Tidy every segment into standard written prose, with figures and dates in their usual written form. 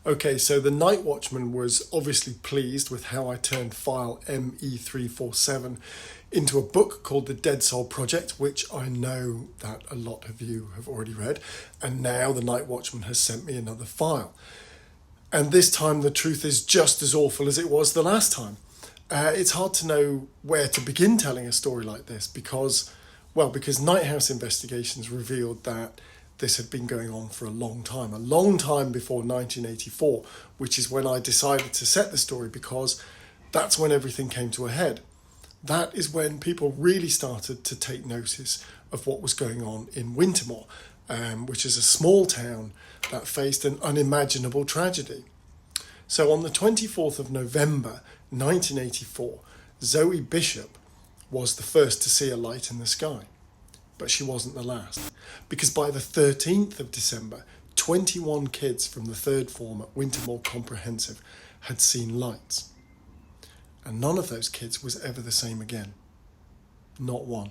Okay, so the Night Watchman was obviously pleased with how I turned file ME347 into a book called The Dead Soul Project, which I know that a lot of you have already read, and now the Night Watchman has sent me another file. And this time the truth is just as awful as it was the last time. It's hard to know where to begin telling a story like this because Night House investigations revealed that this had been going on for a long time before 1984, which is when I decided to set the story because that's when everything came to a head. That is when people really started to take notice of what was going on in Wintermoor, which is a small town that faced an unimaginable tragedy. So on the 24th of November 1984, Zoe Bishop was the first to see a light in the sky. But she wasn't the last, because by the 13th of December, 21 kids from the third form at Wintermoor Comprehensive had seen lights. And none of those kids was ever the same again. Not one.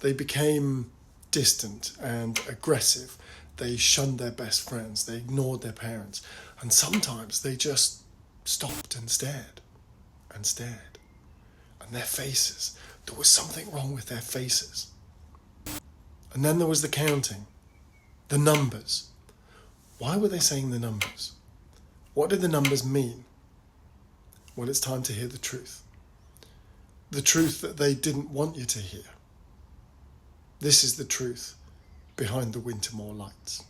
They became distant and aggressive. They shunned their best friends. They ignored their parents. And sometimes they just stopped and stared and stared. And their faces, there was something wrong with their faces. And then there was the counting, the numbers. Why were they saying the numbers? What did the numbers mean? Well, it's time to hear the truth. The truth that they didn't want you to hear. This is the truth behind the Wintermoor Lights.